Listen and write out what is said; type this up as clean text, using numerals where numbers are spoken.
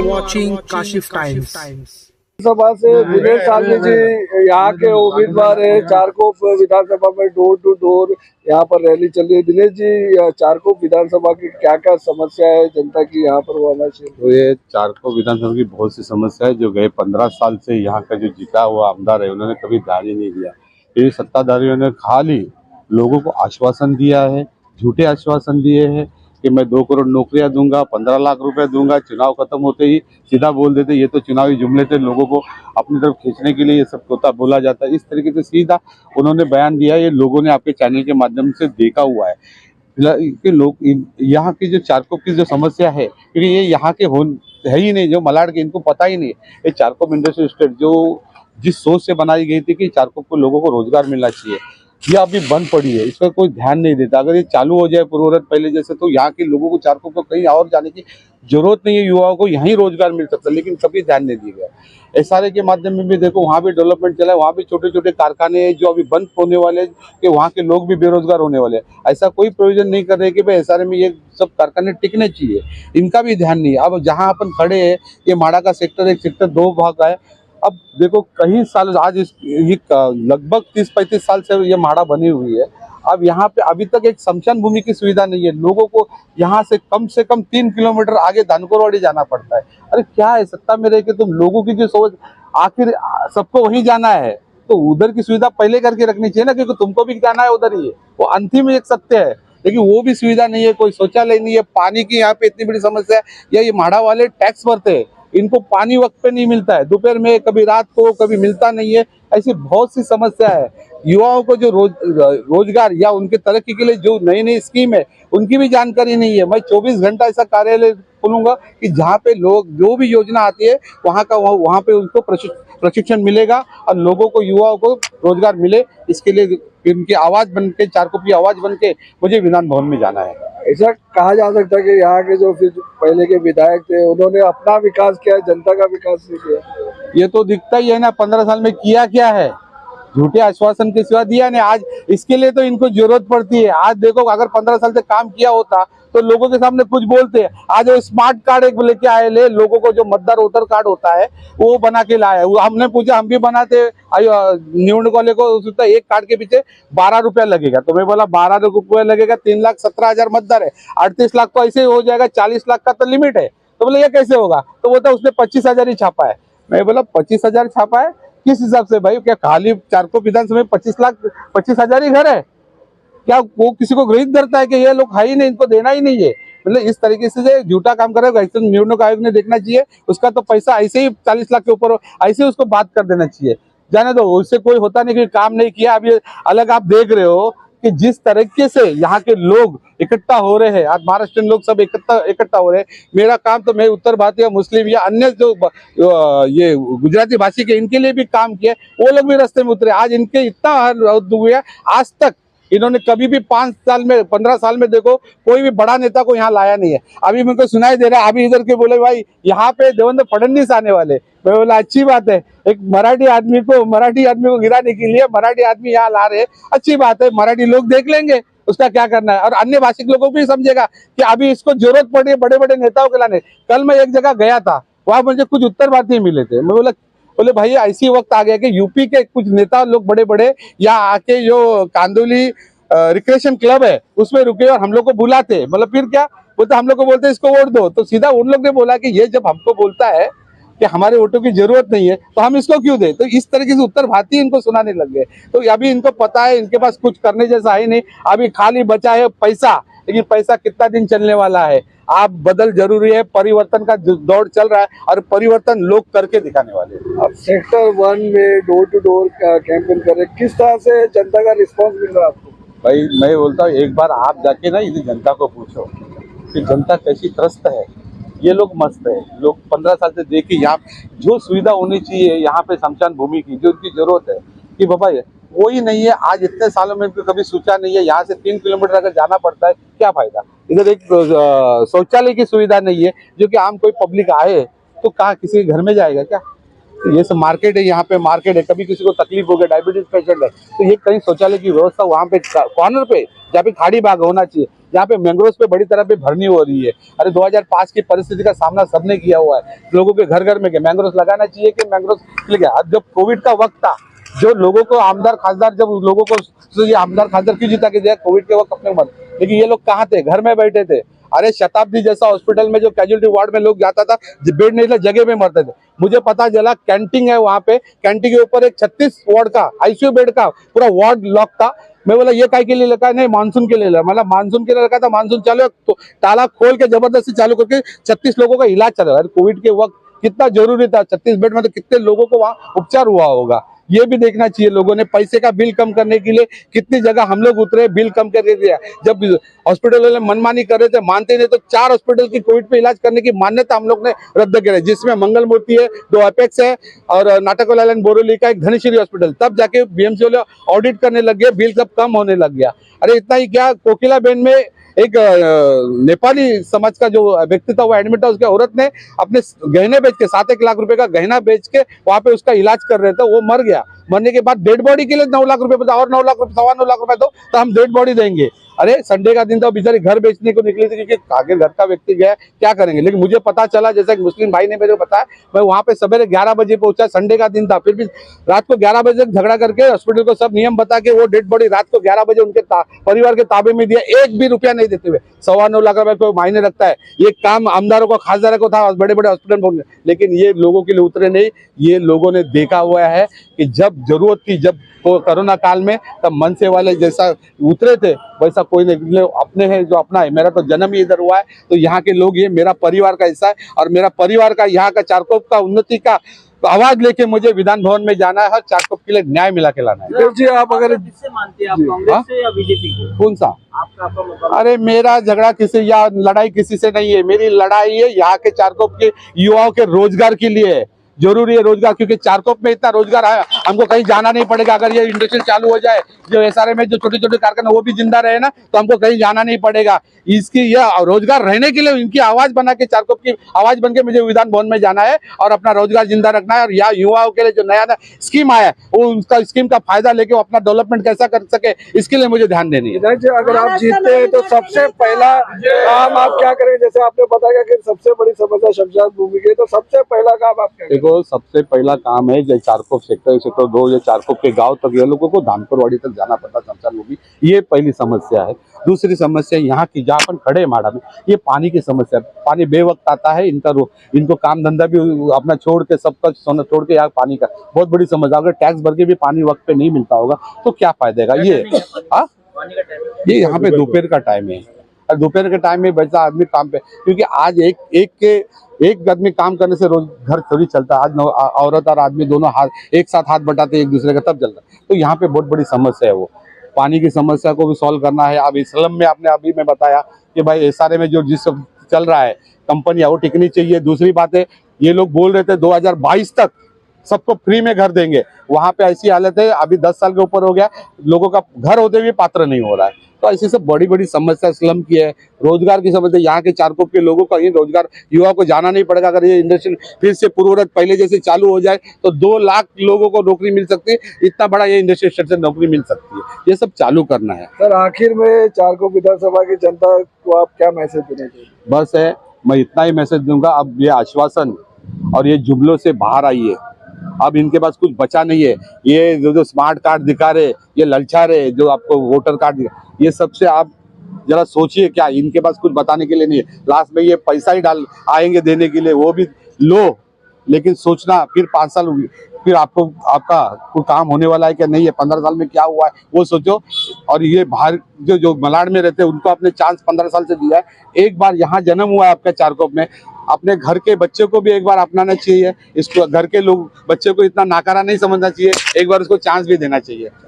are watching Kashif Times. सभा से दिनेश सालवी जी यहाँ के उम्मीदवार है। चारकोप विधानसभा में डोर टू डोर यहाँ पर रैली चल रही है। दिनेश जी, चारकोप विधानसभा की क्या क्या समस्या है जनता की यहाँ पर, वो हमें शेयर। तो ये चारकोप विधानसभा की बहुत सी समस्या है जो गए 15 साल से यहाँ का जो जीता हुआ आमदार है उन्होंने कभी ध्यान ही नहीं दिया। ये सत्ताधारियों ने खाली लोगों को आश्वासन दिया है, झूठे आश्वासन दिए हैं कि मैं 2 करोड़ नौकरियां दूंगा, 15 लाख रुपए दूंगा। चुनाव खत्म होते ही सीधा बोल देते ये तो चुनावी जुमले थे, लोगों को अपनी तरफ खींचने के लिए ये सब होता बोला जाता है। इस तरीके से सीधा उन्होंने बयान दिया। ये लोगों ने आपके चैनल के माध्यम से देखा हुआ है कि लोग यहाँ की जो चारकोप की जो समस्या है, क्योंकि ये यहाँ के है ही नहीं, जो मलाड के, इनको पता ही नहीं। ये चारकोप इंडस्ट्रियल एस्टेट जो जिस सोच से बनाई गई थी कि चारकोप को लोगों को रोजगार मिलना चाहिए, ये अभी बंद पड़ी है, इसका कोई ध्यान नहीं देता। अगर ये चालू हो जाए पूर्ववत पहले जैसे, तो यहाँ के लोगों को चारकोप को कहीं और जाने की जरूरत नहीं है। युवाओं को यहीं रोजगार मिल सकता है, लेकिन कभी ध्यान नहीं दिया गया। SRA के माध्यम में भी देखो, वहाँ भी डेवलपमेंट चला है, वहाँ भी छोटे छोटे कारखाने हैं जो अभी बंद होने वाले हैं कि वहाँ के लोग भी बेरोजगार होने वाले हैं। ऐसा कोई प्रोविजन नहीं कर रहे कि भाई SRA में ये सब कारखाने टिकने चाहिए, इनका भी ध्यान नहीं है। अब जहाँ अपन खड़े हैं, ये माड़ा का सेक्टर 1, सेक्टर 2 भाग का है। अब देखो कई साल, आज ये लगभग 30-35 साल से ये माड़ा बनी हुई है। अब यहाँ पे अभी तक एक शमशान भूमि की सुविधा नहीं है। लोगों को यहाँ से कम 3 किलोमीटर आगे धानकोरवाड़ी जाना पड़ता है। अरे क्या है, सत्ता में रह के तुम लोगों की जो सोच, आखिर सबको वहीं जाना है तो उधर की सुविधा पहले करके रखनी चाहिए ना, क्योंकि तुमको भी जाना है उधर ही। वो अंतिम एक सत्य है, लेकिन वो भी सुविधा नहीं है, कोई शौचालय नहीं है, पानी की यहाँ पे इतनी बड़ी समस्या है। या ये माड़ा वाले टैक्स भरते हैं, इनको पानी वक्त पे नहीं मिलता है, दोपहर में, कभी रात को, कभी मिलता नहीं है। ऐसी बहुत सी समस्या है। युवाओं को जो रोजगार या उनके तरक्की के लिए जो नई नई स्कीम है, उनकी भी जानकारी नहीं है। मैं 24 घंटा ऐसा कार्यालय खोलूंगा कि जहाँ पे लोग जो भी योजना आती है वहाँ पे उनको प्रशिक्षण मिलेगा और लोगों को, युवाओं को रोजगार मिले। इसके लिए इनकी आवाज बन के, चारकोप की आवाज बन के मुझे विधान भवन में जाना है। ऐसा कहा जा सकता है कि यहाँ के जो फिर पहले के विधायक थे उन्होंने अपना विकास किया, जनता का विकास नहीं किया। ये तो दिखता ही है ना, 15 साल में किया क्या है, झूठे आश्वासन के सिवा दिया नहीं। आज इसके लिए तो इनको जरूरत पड़ती है। आज देखो, अगर 15 साल से काम किया होता तो लोगों के सामने कुछ बोलते हैं। आज वो स्मार्ट कार्ड एक लेके आए, ले लोगों को जो मतदार वोटर कार्ड होता है वो बना के लाया। हमने पूछा, हम भी बनाते, निवडणूक वाले को उसका एक कार्ड के पीछे 12 रुपया लगेगा। तो मैं बोला 12 रुपया लगेगा, 3,17,000 मतदार है, 38 लाख तो ऐसे हो जाएगा, 40 लाख का तो लिमिट है। तो बोले ये कैसे होगा? तो बोलता उसने 25,000 ही छापा है। मैं बोला 25,000 छापा है किस हिसाब से भाई? क्या खाली चारकोप विधानसभा में 25,000 ही घर है क्या? वो किसी को गृहित धरता है कि ये लोग है ही नहीं, इनको देना ही नहीं है? मतलब इस तरीके से झूठा काम करेगा। ऐसे निवडणूक आयोग ने देखना चाहिए, उसका तो पैसा ऐसे ही 40 लाख के ऊपर ऐसे ही उसको बात कर देना चाहिए। जाने दो, उससे कोई होता नहीं कि काम नहीं किया। अभी अलग आप देख रहे हो कि जिस तरीके से यहाँ के लोग इकट्ठा हो रहे हैं, आज महाराष्ट्र लोग सब इकट्ठा हो रहे हैं। मेरा काम तो मैं उत्तर भारतीय, मुस्लिम या अन्य जो ये गुजराती भाषी के, इनके लिए भी काम किया, वो लोग भी रास्ते में उतरे। आज इनके इतना हुआ, आज तक इन्होंने कभी भी 5 साल में, 15 साल में देखो कोई भी बड़ा नेता को यहाँ लाया नहीं है। अभी मेरे को सुनाई दे रहा है, अभी इधर के बोले भाई यहाँ पे देवेंद्र फडणवीस आने वाले। मैं बोला अच्छी बात है, एक मराठी आदमी को गिराने के लिए मराठी आदमी यहाँ ला रहे, अच्छी बात है। मराठी लोग देख लेंगे उसका क्या करना है, और अन्य भाषिक लोगों को भी समझेगा कि अभी इसको जरूरत पड़ी है बड़े बड़े नेताओं के लाने। कल मैं एक जगह गया था, वहां मुझे कुछ उत्तर भारतीय मिले थे। मैं बोले भाई ऐसी वक्त आ गया कि यूपी के कुछ नेता लोग बड़े बड़े यहाँ आके जो कांदोली रिक्रिएशन क्लब है उसमें रुके और हम लोग को बुलाते। मतलब फिर क्या बोलते, हम लोग को बोलते इसको वोट दो। तो सीधा उन लोग ने बोला कि ये जब हमको बोलता है कि हमारे वोटों की जरूरत नहीं है तो हम इसको क्यों दे? तो इस तरीके से उत्तर भारतीय इनको सुनाने लग गए। तो अभी इनको पता है इनके पास कुछ करने जैसा है नहीं, अभी खाली बचा है पैसा। लेकिन पैसा कितना दिन चलने वाला है? आप बदल जरूरी है, परिवर्तन का दौर चल रहा है और परिवर्तन लोग करके दिखाने वाले हैं। अब सेक्टर 1 में डोर टू डोर कैंपेन कर रहे, किस तरह से जनता का रिस्पॉन्स मिल रहा है आपको? भाई मैं बोलता हूँ, एक बार आप जाके ना इधर जनता को पूछो कि जनता कैसी त्रस्त है। ये लोग मस्त है, लोग 15 साल से देखिए यहाँ जो सुविधा होनी चाहिए यहाँ पे शमशान भूमि की जो उनकी जरूरत है कि बाबा वो ही नहीं है। आज इतने सालों में कभी सोचा नहीं है, यहाँ से 3 किलोमीटर अगर जाना पड़ता है, क्या फायदा? इधर एक शौचालय की सुविधा नहीं है, जो कि आम कोई पब्लिक आए तो कहाँ किसी के घर में जाएगा क्या? ये सब मार्केट है, यहाँ पे मार्केट है, कभी किसी को तकलीफ हो गया, डायबिटीज पेशेंट है तो ये कहीं शौचालय की व्यवस्था वहाँ पे कॉर्नर पे जहाँ पे खाड़ी बाग होना चाहिए, जहाँ पे मैंग्रोव पे बड़ी तरह पे भरनी हो रही है। अरे 2005 की परिस्थिति का सामना सबने किया हुआ है, लोगों के घर घर में मैंग्रोव लगाना चाहिए कि मैंग्रोव लगे। अब जब कोविड का वक्त था, जो लोगों को आमदार खासदार, जब लोगों को तो ये आमदार खासदार क्यों जीता के दिया कोविड के वक्त अपने मत, लेकिन ये लोग कहाँ थे, घर में बैठे थे। अरे शताब्दी जैसा हॉस्पिटल में जो कैजुअलिटी वार्ड में लोग जाता था, बेड नहीं था, जगह में मरते थे। मुझे पता चला कैंटीन है वहाँ पे, कैंटीन के ऊपर एक 36 वार्ड का आईसीयू बेड का पूरा वार्ड लॉक था। मैं बोला ये काय के लिए लगा, नहीं मानसून के लिए लगा। मतलब मानसून के लिए लगा था, मानसून चालू है तो ताला खोल के जबरदस्ती चालू करके 36 लोगों का इलाज चल रहा है। कोविड के वक्त कितना जरूरी था, 36 बेड में तो कितने लोगों को वहाँ उपचार हुआ होगा, ये भी देखना चाहिए। लोगों ने पैसे का बिल कम करने के लिए कितनी जगह हम लोग उतरे, बिल कम करके दिया। जब हॉस्पिटल वाले मनमानी कर रहे थे, मानते नहीं, तो 4 हॉस्पिटल की कोविड पे इलाज करने की मान्यता हम लोग ने रद्द कर, जिसमें मंगल मूर्ति है, 2 अपेक्स है और नाटकवाला लाइन बोरोली का एक धनश्री हॉस्पिटल। तब जाके बीएमसी वाले ऑडिट करने लग गए, बिल सब कम होने लग गया। अरे इतना ही क्या, कोकिलाबेन में एक नेपाली समाज का जो व्यक्ति था वो एडमिट था, उसके औरत ने अपने गहने बेच के 7-1 लाख रुपए का गहना बेच के वहां पे उसका इलाज कर रहे थे, वो मर गया। मरने के बाद डेड बॉडी के लिए 9 लाख रुपए बता, और 9 लाख रुपए, 9.25 लाख रुपए दो तो हम डेड बॉडी देंगे। अरे संडे का दिन था, बेचारी घर बेचने को निकली थी क्योंकि आगे घर का व्यक्ति गया, क्या करेंगे। लेकिन मुझे पता चला, जैसा एक मुस्लिम भाई ने मेरे को बताया, मैं वहां पे सवेरे 11 बजे पहुंचा, संडे का दिन था, फिर भी रात को 11 बजे झगड़ा करके हॉस्पिटल को सब नियम बता के वो डेड बॉडी रात को 11 बजे उनके परिवार के ताबे में दिया, 1 भी रुपया नहीं देते हुए। 9.25 लाख रुपए को मायने रखता है। ये काम आमदारों को, खासदारों को था, बड़े बड़े हॉस्पिटल में, लेकिन ये लोगों के लिए उतरे नहीं। ये लोगों ने देखा हुआ है कि जब जरूरत थी, जब कोरोना काल में, तब मन से वाले जैसा उतरे थे वैसा कोई नहीं। अपने है जो अपना है, मेरा तो जन्म ही इधर हुआ है, तो यहाँ के लोग, ये मेरा परिवार का हिस्सा है और मेरा परिवार का, यहाँ का चारकोप का उन्नति का आवाज लेके मुझे विधान भवन में जाना है, हर चारकोप के लिए न्याय मिला के लाना है। जी आप अगर किससे मानते हैं आप, कांग्रेस से या बीजेपी को? कौन सा आपका मतलब? अरे मेरा झगड़ा किसी या लड़ाई किसी से नहीं है, मेरी लड़ाई है यहाँ के चारकोप के युवाओं के रोजगार के लिए है। जरूरी है रोजगार, क्योंकि चारकोप में इतना रोजगार है, हमको कहीं जाना नहीं पड़ेगा। अगर ये इंडस्ट्री चालू हो जाए, जो एसआरएम में जो छोटे छोटे कारखाने वो भी जिंदा रहे ना, तो हमको कहीं जाना नहीं पड़ेगा। इसकी यह रोजगार रहने के लिए इनकी आवाज बना के, चारकोप की आवाज बन के मुझे विधान भवन में जाना है और अपना रोजगार जिंदा रखना है। और यहाँ युवाओं के लिए जो नया स्कीम आया है, वो उसका स्कीम का फायदा लेके वो अपना डेवलपमेंट कैसा कर सके, इसके लिए मुझे ध्यान देनी है। अगर आप जीतते हैं तो सबसे पहला काम आप क्या करेंगे? जैसे आपने बताया कि सबसे बड़ी समस्या शमशान भूमि की है, तो सबसे पहला काम आप क्या करेंगे? देखो, सबसे पहला काम है, जैसे चारकोप सेक्टर 2 या चारकोप के गांव तक ये लोगों को धानपुरवाड़ी तक जाना पड़ता शमशान भूमि, ये पहली समस्या है। दूसरी समस्या यहाँ की, जहाँ अपन खड़े माड़ा में, ये पानी की समस्या। पानी बेवक्त आता है, इनको काम धंधा भी अपना छोड़ के, सबका सोना छोड़ के यहाँ पानी का बहुत बड़ी समस्या। अगर टैक्स भर के भी पानी वक्त पे नहीं मिलता होगा तो क्या फायदा है। ये यहाँ पे दोपहर का टाइम है, और दोपहर के टाइम में बच्चा आदमी काम पे, क्योंकि आज एक आदमी काम करने से रोज घर थोड़ी चलता है। आज औरत और आदमी दोनों हाथ एक साथ हाथ बटाते एक दूसरे का, तब चलता है। तो यहाँ पे बहुत बड़ी समस्या है, वो पानी की समस्या को भी सॉल्व करना है। अब इस्लाम में आपने अभी मैं बताया कि भाई एसआरए में जो जिस चल रहा है कंपनियां, वो टिकनी चाहिए। दूसरी बात है, ये लोग बोल रहे थे 2022 तक सबको फ्री में घर देंगे, वहां पे ऐसी हालत है, अभी 10 साल के ऊपर हो गया, लोगों का घर होते हुए पात्र नहीं हो रहा है। तो ऐसी सब बड़ी बड़ी समस्या स्लम की है। रोजगार की समस्या, यहाँ के चारकोप के लोगों का ही रोजगार, युवा को जाना नहीं पड़ेगा। अगर ये इंडस्ट्री फिर से पूर्ववत पहले जैसे चालू हो जाए तो 2 लाख लोगों को नौकरी मिल सकती है, इतना बड़ा ये इंडस्ट्री से नौकरी मिल सकती है। ये सब चालू करना है। सर आखिर में चारकोप विधानसभा की जनता को आप क्या मैसेज देना चाहिए? बस है, मैं इतना ही मैसेज दूंगा, अब ये आश्वासन और ये जुमलों से बाहर आइए। अब इनके पास कुछ बचा नहीं है। ये जो स्मार्ट कार्ड दिखा रहे, ये ललचा रहे, जो आपको वोटर कार्ड, ये सबसे आप जरा सोचिए, क्या इनके पास कुछ बताने के लिए नहीं है। लास्ट में ये पैसा ही डाल आएंगे देने के लिए, वो भी लो, लेकिन सोचना फिर 5 साल फिर आपका कोई काम होने वाला है क्या नहीं है, 15 साल में क्या हुआ है वो सोचो। और ये बाहर जो मलाड में रहते हैं, उनको आपने चांस 15 साल से दिया है। एक बार यहाँ जन्म हुआ है आपका चारकोप में, अपने घर के बच्चे को भी एक बार अपनाना चाहिए। इसको घर के लोग बच्चे को इतना नाकारा नहीं समझना चाहिए, एक बार उसको चांस भी देना चाहिए।